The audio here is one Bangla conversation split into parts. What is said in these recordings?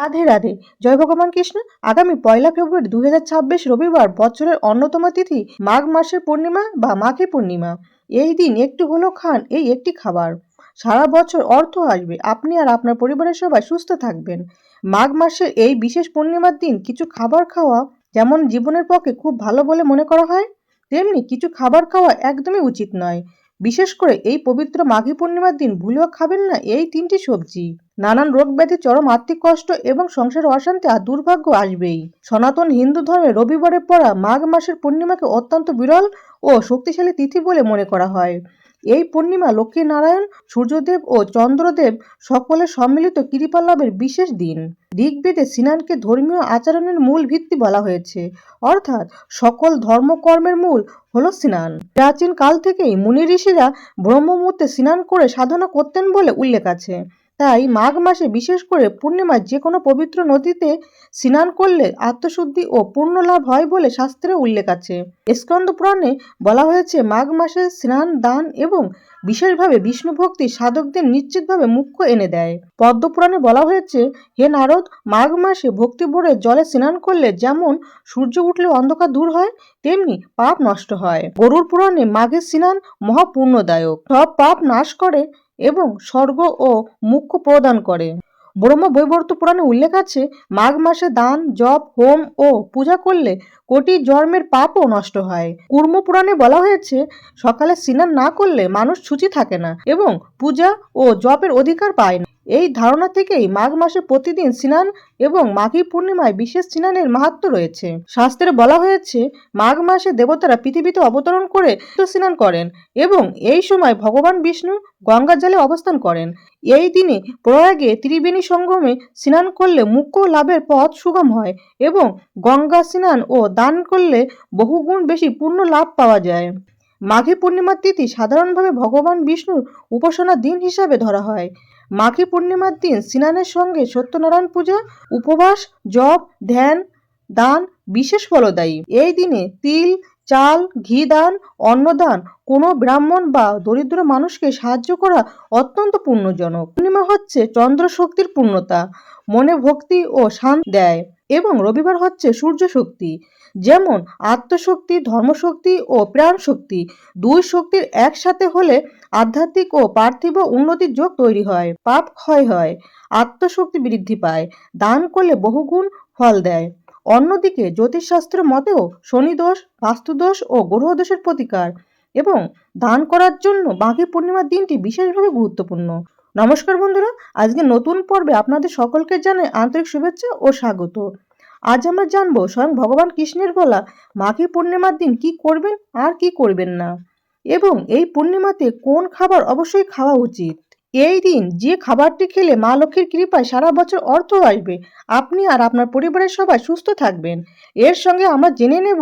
রাধে রাধে। জয় ভগবান কৃষ্ণ। আগামী 1 ফেব্রুয়ারি 2026 রবিবার বছরের অন্যতম তিথি মাঘ মাসের পূর্ণিমা বা মাঘী পূর্ণিমা। এই দিন একটু হলেও খান এই একটি খাবার, সারা বছর অর্থ আসবে, আপনি আর আপনার পরিবারের সবাই সুস্থ থাকবেন। মাঘ মাসের এই বিশেষ পূর্ণিমার দিন কিছু খাবার খাওয়া যেমন জীবনের পক্ষে খুব ভালো বলে মনে করা হয়, তেমনি কিছু খাবার খাওয়া একদমই উচিত নয়। বিশেষ করে এই পবিত্র মাঘী পূর্ণিমার দিন ভুলেও খাবেন না এই 3টি সবজি। নানান রোগ ব্যাধি, চরম আর্থিক কষ্ট এবং সংসারের অশান্তি আর দুর্ভাগ্য আসবেই। সনাতন হিন্দু ধর্মে রবিবারে পড়া মাঘ মাসের পূর্ণিমাকে অত্যন্ত বিরল ও শক্তিশালী তিথি বলে মনে করা হয়। এই পূর্ণিমা লক্ষ্মী নারায়ণ, সূর্যদেব ও চন্দ্রদেব সকলের সম্মিলিত কৃপা লাভের বিশেষ দিন। ঋগ্বেদে স্নানকে ধর্মীয় আচরণের মূল ভিত্তি বলা হয়েছে, অর্থাৎ সকল ধর্মকর্মের মূল হলো স্নান। প্রাচীন কাল থেকেই মুনি ঋষিরা ব্রহ্মমুহূর্তে স্নান করে সাধনা করতেন বলে উল্লেখ আছে। তাই মাঘ মাসে বিশেষ করে পূর্ণিমায় যে কোনো পবিত্র নদীতে স্নান করলে আত্মশুদ্ধি ও পূর্ণ লাভ হয় বলে শাস্ত্রে উল্লেখ আছে। স্কন্দ পুরাণে বলা হয়েছে মাঘ মাসে স্নান, দান এবং বিশেষভাবে বিষ্ণু ভক্তি সাধকদের নিশ্চিতভাবে মুখ্য এনে দেয়। পদ্ম পুরাণে বলা হয়েছে, হে নারদ, মাঘ মাসে ভক্তি ভরে জলে স্নান করলে যেমন সূর্য উঠলে অন্ধকার দূর হয়, তেমনি পাপ নষ্ট হয়। গরুড় পুরাণে মাঘের স্নান মহাপূর্ণদায়ক, সব পাপ নাশ করে এবং স্বর্গ ও মোক্ষ প্রদান করে। ব্রহ্ম বৈবর্ত পুরাণে উল্লেখ আছে, মাঘ মাসে দান, জপ, হোম ও পূজা করলে কোটি জন্মের পাপও নষ্ট হয়। কুর্ম পুরাণে বলা হয়েছে, সকালে স্নান না করলে মানুষ শুচি থাকে না এবং পূজা ও জপের অধিকার পায় না। এই ধারণা থেকেই মাঘ মাসে প্রতিদিন স্নান এবং মাঘী পূর্ণিমায় বিশেষ স্নানের মাহাত্ম্য রয়েছে। শাস্ত্রে বলা হয়েছে, মাঘ মাসে দেবতারা পৃথিবীতে অবতরণ করে স্নান করেন এবং এই সময় ভগবান বিষ্ণু গঙ্গার জলে অবস্থান করেন। এই দিনে প্রয়াগে ত্রিবেণী সঙ্গমে স্নান করলে মোক্ষ লাভের পথ সুগম হয় এবং গঙ্গা স্নান ও দান করলে বহুগুণ বেশি পূর্ণ লাভ পাওয়া যায়। মাঘী পূর্ণিমার তিথি সাধারণভাবে ভগবান বিষ্ণুর উপাসনার দিন হিসাবে ধরা হয়। মাঘী পূর্ণিমার দিন স্নানের সঙ্গে সত্যনারায়ণ পূজা, উপবাস, জপ, ধ্যান, দান বিশেষ ফলদায়ী। এই দিনে তিল, চাল, ঘি দান, অন্নদান, কোনো ব্রাহ্মণ বা দরিদ্র মানুষকে সাহায্য করা অত্যন্ত পুণ্যজনক। পূর্ণিমা হচ্ছে চন্দ্র শক্তির পূর্ণতা, মনে ভক্তি ও শান্তি দেয়, এবং রবিবার হচ্ছে সূর্য শক্তি, যেমন আত্মশক্তি, ধর্মশক্তি ও প্রাণ শক্তি। দুই শক্তির একসাথে হলে আধ্যাত্মিক ও পার্থিব উন্নতির যোগ তৈরি হয়, পাপ ক্ষয় হয়, আত্মশক্তি বৃদ্ধি পায়, দান করলে বহুগুণ ফল দেয়। অন্যদিকে জ্যোতিষশাস্ত্রের মতেও শনিদোষ, বাস্তুদোষ ও গ্রহদোষের প্রতিকার এবং দান করার জন্য মাঘী পূর্ণিমার দিনটি বিশেষভাবে গুরুত্বপূর্ণ। নমস্কার বন্ধুরা, আজকে নতুন পর্বে আপনাদের সকলকে জানাই আন্তরিক শুভেচ্ছা ও স্বাগত। আজ আমরা জানবো স্বয়ং ভগবান কৃষ্ণের বলা মাঘী পূর্ণিমার দিন কি করবেন আর কি করবেন না, এবং এই পূর্ণিমাতে কোন খাবার অবশ্যই খাওয়া উচিত। এই দিন যে খাবারটি খেলে মা লক্ষ্মীর কৃপায় সারা বছর অর্থ আসবে, আপনি আর আপনার পরিবারের সবাই সুস্থ থাকবেন। এর সঙ্গে আমরা জেনে নেব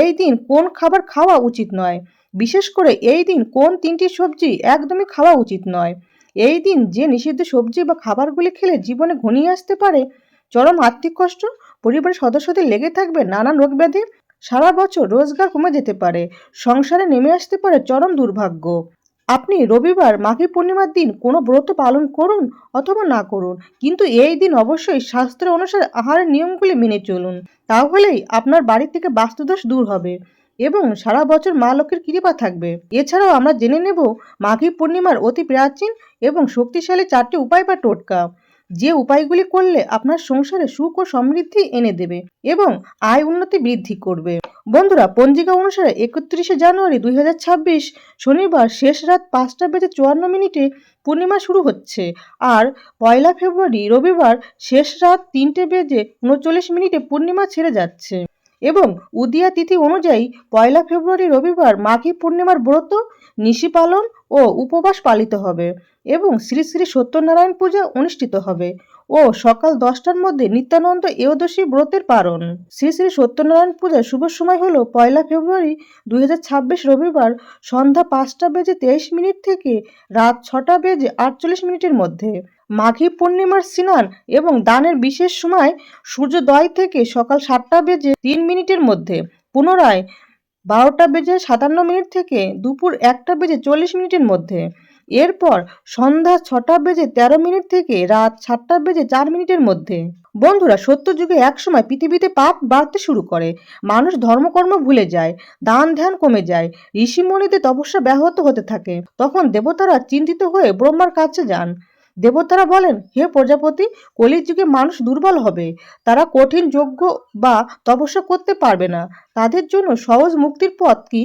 এই দিন কোন খাবার খাওয়া উচিত নয়, বিশেষ করে এই দিন কোন 3টি সবজি একদমই খাওয়া উচিত নয়। এই দিন যে নিষিদ্ধ সবজি বা খাবারগুলি খেলে জীবনে ঘনিয়ে আসতে পারে চরম আর্থিক কষ্ট, পরিবারের সদস্যদের লেগে থাকবে নানান রোগ ব্যাধি, সারা বছর রোজগার কমে যেতে পারে, সংসারে নেমে আসতে পারে চরম দুর্ভাগ্য। আপনি রবিবার মাঘী পূর্ণিমার দিন কোনো ব্রত পালন করুন অথবা না করুন, কিন্তু এই দিন অবশ্যই শাস্ত্র অনুসারে আহারের নিয়মগুলি মেনে চলুন। তাহলেই আপনার বাড়ি থেকে বাস্তুদোষ দূর হবে এবং সারা বছর মা লক্ষ্মীর কৃপা থাকবে। এছাড়াও আমরা জেনে নেব মাঘী পূর্ণিমার অতি প্রাচীন এবং শক্তিশালী 4টি উপায় বা টোটকা, যে উপায়গুলি করলে আপনার সংসারে সুখ ও সমৃদ্ধি এনে দেবে এবং আয় উন্নতি বৃদ্ধি করবে। বন্ধুরা, পঞ্জিকা অনুসারে 31শে জানুয়ারি 2026 শনিবার শেষ রাত 5:54 পূর্ণিমা শুরু হচ্ছে, আর 1 ফেব্রুয়ারি রবিবার শেষ রাত 3:39 পূর্ণিমা ছেড়ে যাচ্ছে। এবং উদিয়া তিথি অনুযায়ী 1 ফেব্রুয়ারি রবিবার মাঘী পূর্ণিমার ব্রত, নিশি পালন ও উপবাস পালিত হবে এবং শ্রী শ্রী সত্যনারায়ণ পূজা অনুষ্ঠিত হবে ও সকাল 10টার মধ্যে নিত্যানন্দ একাদশী ব্রতের পালন। শ্রী শ্রী সত্যনারায়ণ পূজার শুভ সময় হলো 1 ফেব্রুয়ারি 2026 রবিবার সন্ধ্যা 5:23 থেকে রাত 6:48 মধ্যে। মাঘী পূর্ণিমার স্নান এবং দানের বিশেষ সময় সূর্যোদয় থেকে সকাল 7:03 মধ্যে, পুনরায় 12:57 থেকে দুপুর 1:40 মধ্যে। এরপর সন্ধ্যা 6:13 থেকে রাত 7:04 মধ্যে। বন্ধুরা, সত্যযুগে একসময় পৃথিবীতে পাপ বাড়তে শুরু করে, মানুষ ধর্মকর্ম ভুলে যায়, দান ধ্যান কমে যায়, ঋষিমুনিদের তপস্যা ব্যাহত হতে থাকে। তখন দেবতারা চিন্তিত হয়ে ব্রহ্মার কাছে যান। দেবতারা বলেন, হে প্রজাপতি, কলির যুগে মানুষ দুর্বল হবে, তারা কঠিন যজ্ঞ বা তপস্যা করতে পারবে না, তাদের জন্য সহজ মুক্তির পথ কি?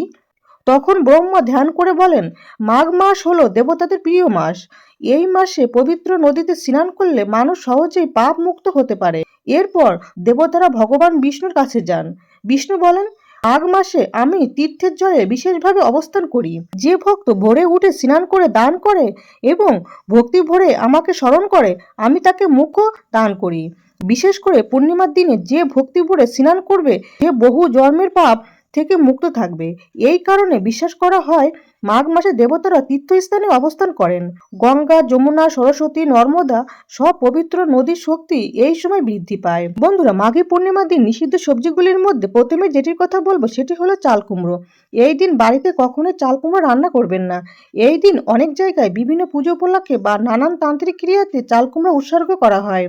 তখন ব্রহ্মা ধ্যান করে বলেন, মাঘ মাস হলো দেবতাদের প্রিয় মাস। এই মাসে পবিত্র নদীতে স্নান করলে মানুষ সহজেই পাপ মুক্ত হতে পারে। এরপর দেবতারা ভগবান বিষ্ণুর কাছে যান। বিষ্ণু বলেন, মাঘ মাসে আমি তীর্থের জলে বিশেষভাবে অবস্থান করি। যে ভক্ত ভোরে উঠে স্নান করে দান করে এবং ভক্তি ভরে আমাকে স্মরণ করে, আমি তাকে মুখ দান করি। বিশেষ করে পূর্ণিমার দিনে যে ভক্তি ভরে স্নান করবে, সে বহু জন্মের পাপ থেকে মুক্ত থাকবে। এই কারণে বিশ্বাস করা হয় মাঘ মাসে দেবতারা তীর্থস্থানে অবস্থান করেন। গঙ্গা, যমুনা, সরস্বতী, নর্মদা সব পবিত্র নদীর শক্তি এই সময় বৃদ্ধি পায়। বন্ধুরা, মাঘী পূর্ণিমার দিন নিষিদ্ধ সবজিগুলির মধ্যে প্রথমে যেটির কথা বলবো সেটি হলো চাল কুমড়ো। এই দিন বাড়িতে কখনোই চাল কুমড়ো রান্না করবেন না। এই দিন অনেক জায়গায় বিভিন্ন পুজো উপলক্ষে বা নানান তান্ত্রিক ক্রিয়াতে চাল কুমড়ো উৎসর্গ করা হয়।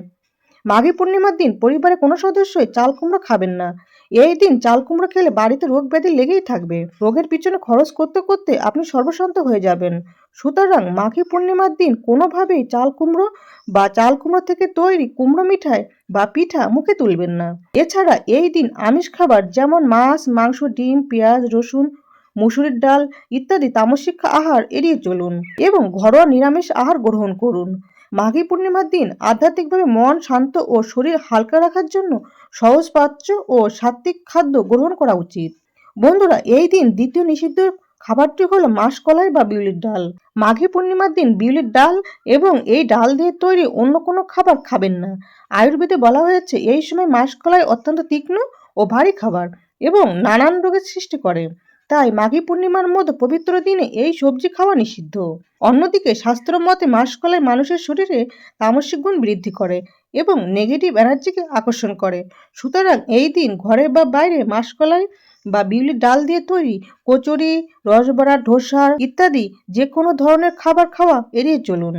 মাঘী পূর্ণিমার দিন পরিবারের কোনো সদস্যই চাল কুমড়ো খাবেন না। এই দিন চাল কুমড়ো খেলে বাড়িতে রোগ ব্যাধি লেগেই থাকবে। রোগের পিছনে খরচ করতে করতে আপনি সর্বস্বান্ত হয়ে যাবেন। সুতরাং মাঘী পূর্ণিমার দিন কোনোভাবেই চাল কুমড়ো বা চাল কুমড়ো থেকে তৈরি কুমড়ো মিঠাই বা পিঠা মুখে তুলবেন না। এছাড়া এই দিন আমিষ খাবার যেমন মাছ, মাংস, ডিম, পেঁয়াজ, রসুন, মুসুরির ডাল ইত্যাদি তামসিক আহার এড়িয়ে চলুন এবং ঘরোয়া নিরামিষ আহার গ্রহণ করুন। মাঘী পূর্ণিমার দিন আধ্যাত্মিকভাবে মন শান্ত ও শরীর হালকা রাখার জন্য সহজ পাচ্য ও সাত্ত্বিক খাদ্য গ্রহণ করা উচিত। বন্ধুরা, এই দিন দ্বিতীয় নিষিদ্ধ খাবারটি হলো মাসকলাই বা বিউলির ডাল। মাঘী পূর্ণিমার দিন বিউলির ডাল এবং এই ডাল দিয়ে তৈরি অন্য কোনো খাবার খাবেন না। আয়ুর্বেদে বলা হয়েছে এই সময় মাসকলাই অত্যন্ত তীক্ষ্ণ ও ভারী খাবার এবং নানান রোগের সৃষ্টি করে। তাই মাঘী পূর্ণিমার মতো পবিত্র দিনে এই সবজি খাওয়া নিষিদ্ধ। অন্যদিকে শাস্ত্র মতে মাসকলাই মানুষের শরীরে তামসিক গুণ বৃদ্ধি করে এবং নেগেটিভ এনার্জিকে আকর্ষণ করে। সুতরাং এই দিন ঘরে বা বাইরে মাসকলাই বা বিউলির ডাল দিয়ে তৈরি কচুরি, রসবড়া, ধোসা ইত্যাদি যে কোনো ধরনের খাবার খাওয়া এড়িয়ে চলুন।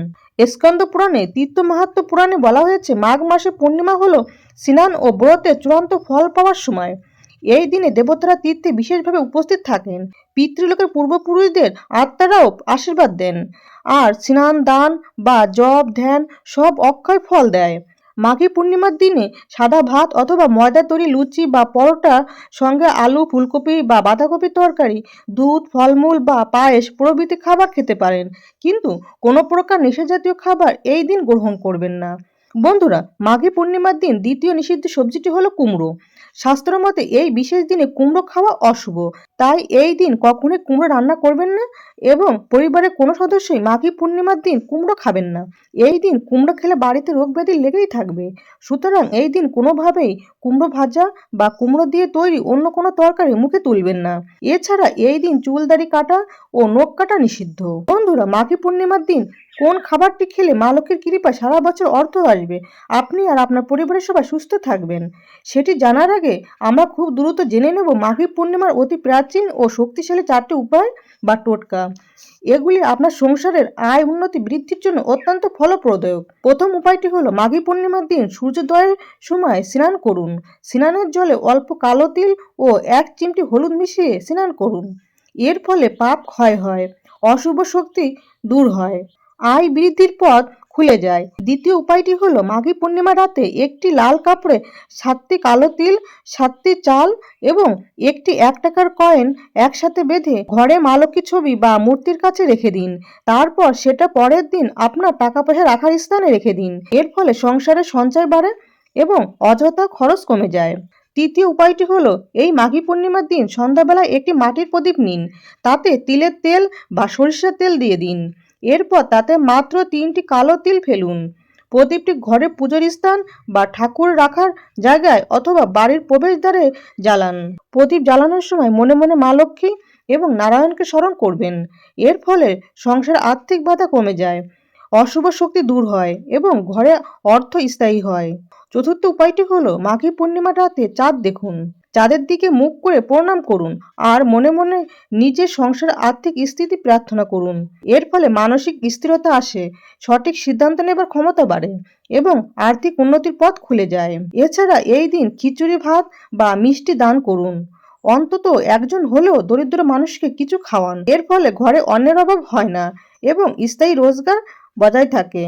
স্কন্দ পুরাণে তীর্থ মাহাত্ম্য পুরাণে বলা হয়েছে মাঘ মাসে পূর্ণিমা হলো স্নান ও ব্রতের চূড়ান্ত ফল পাওয়ার সময়। এই দিনে দেবতারা তীর্থে বিশেষভাবে উপস্থিত থাকেন। পিতৃলোকের পূর্বপুরুষদের আত্মারাও আশীর্বাদ দেন। আর স্নান, দান বা জপ ধ্যান সব অক্ষয় ফল দেয়। মাঘী পূর্ণিমার দিনে সাদা ভাত অথবা ময়দা তৈরি লুচি বা পরোটা সঙ্গে আলু, ফুলকপি বা বাঁধাকপির তরকারি, দুধ, ফলমূল বা পায়েস প্রভৃতি খাবার খেতে পারেন, কিন্তু কোনো প্রকার নেশাজাতীয় খাবার এই দিন গ্রহণ করবেন না। বন্ধুরা, মাঘী পূর্ণিমার দিন দ্বিতীয় নিষিদ্ধ সবজিটি হলো কুমড়ো। শাস্ত্র মতে এই বিশেষ দিনে কুমড়ো খাওয়া অশুভ, তাই এই দিন কখনোই কুমড়ো রান্না করবেন না এবং পরিবারের কোনো সদস্যই মাঘী পূর্ণিমার দিন কুমড়ো খাবেন না। এই দিন কুমড়ো খেলে বাড়িতে রোগ ব্যাধি লেগেই থাকবে। সুতরাং এই দিন কোনোভাবেই কুমড়ো ভাজা বা কুমড়ো দিয়ে তৈরি অন্য কোনো তরকারি মুখে তুলবেন না। এছাড়া এই দিন চুল দাড়ি কাটা ও নখ কাটা নিষিদ্ধ। বন্ধুরা, মাঘী পূর্ণিমার দিন কোন খাবারটি খেলে মা লক্ষ্মীর কৃপায় সারা বছর অর্থ আসবে, আপনি আর আপনার পরিবারের সবাই সুস্থ থাকবেন, সেটি জানার আগে আমরা খুব দ্রুত জেনে নেব মাঘী পূর্ণিমার অতি প্রাচীন ও শক্তিশালী 4টি উপায় বা টোটকা। এগুলি আপনার সংসারের আয় উন্নতি বৃদ্ধির জন্য অত্যন্ত ফলপ্রদ। প্রথম উপায়টি হলো মাঘী পূর্ণিমার দিন সূর্যোদয়ের সময় স্নান করুন। স্নানের জলে অল্প কালো তিল ও 1 চিমটি হলুদ মিশিয়ে স্নান করুন। এর ফলে পাপ ক্ষয় হয়, অশুভ শক্তি দূর হয়, আয় বৃদ্ধির পথ খুলে যায়। দ্বিতীয় উপায়টি হলো মাঘী পূর্ণিমা রাতে একটি লাল কাপড়ে 7টি কালো তিল, 7টি চাল এবং একটি 1 টাকার কয়েন একসাথে বেঁধে ঘরে মা লক্ষ্মীর ছবি বা মূর্তির কাছে রেখে দিন। তারপর সেটা পরের দিন আপনার টাকা পয়সা রাখার স্থানে রেখে দিন। এর ফলে সংসারে সঞ্চয় বাড়ে এবং অযথা খরচ কমে যায়। তৃতীয় উপায়টি হলো এই মাঘী পূর্ণিমার দিন সন্ধ্যাবেলায় একটি মাটির প্রদীপ নিন, তাতে তিলের তেল বা সরিষার তেল দিয়ে দিন। এরপর তাতে মাত্র 3টি কালো তিল ফেলুন। প্রদীপটি ঘরে পুজোর স্থান বা ঠাকুর রাখার জায়গায় অথবা বাড়ির প্রবেশদ্বারে জ্বালান। প্রদীপ জ্বালানোর সময় মনে মনে মা লক্ষ্মী এবং নারায়ণকে স্মরণ করবেন। এর ফলে সংসারে আর্থিক বাধা কমে যায়, অশুভ শক্তি দূর হয় এবং ঘরে অর্থ স্থায়ী হয়। চতুর্থ উপায়টি হলো মাঘী পূর্ণিমার রাতে চাঁদ দেখুন। চাঁদের দিকে মুখ করে প্রণাম করুন আর মনে মনে নিজের সংসারের আর্থিক স্থিতি প্রার্থনা করুন। এর ফলে মানসিক স্থিরতা আসে, সঠিক সিদ্ধান্ত নেবার ক্ষমতা বাড়ে এবং আর্থিক উন্নতির পথ খুলে যায়। এছাড়া এই দিন খিচুড়ি ভাত বা মিষ্টি দান করুন, অন্তত একজন হলেও দরিদ্র মানুষকে কিছু খাওয়ান। এর ফলে ঘরে অন্নের অভাব হয় না এবং স্থায়ী রোজগার বজায় থাকে।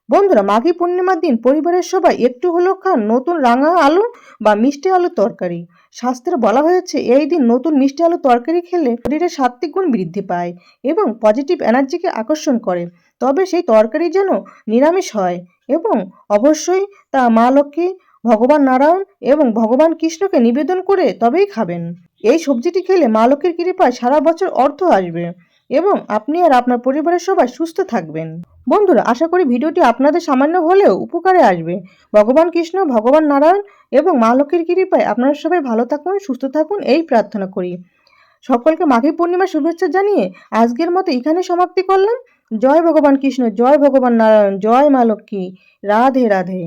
বন্ধুরা, মাঘী পূর্ণিমার দিন পরিবারের সবাই একটু হলেও খান নতুন রাঙা আলু বা মিষ্টি আলুর তরকারি। শাস্ত্রে বলা হয়েছে এই দিন নতুন মিষ্টি আলু তরকারি খেলে শরীরে সাত্ত্বিক গুণ বৃদ্ধি পায় এবং পজিটিভ এনার্জিকে আকর্ষণ করে। তবে সেই তরকারি যেন নিরামিষ হয় এবং অবশ্যই তা মা লক্ষ্মী, ভগবান নারায়ণ এবং ভগবান কৃষ্ণকে নিবেদন করে তবেই খাবেন। এই সবজিটি খেলে মা লক্ষ্মীর কৃপায় সারা বছর অর্থ আসবে এবং আপনি আর আপনার পরিবারের সবাই সুস্থ থাকবেন। বন্ধুরা, আশা করি ভিডিওটি আপনাদের সামান্য হলেও উপকারে আসবে। ভগবান কৃষ্ণ, ভগবান নারায়ণ এবং মা লক্ষ্মীর কৃপায় আপনারা সবাই ভালো থাকুন, সুস্থ থাকুন এই প্রার্থনা করি। সকলকে মাঘী পূর্ণিমার শুভেচ্ছা জানিয়ে আজকের মতো এখানে সমাপ্তি করলাম। জয় ভগবান কৃষ্ণ, জয় ভগবান নারায়ণ, জয় মা লক্ষ্মী। রাধে রাধে।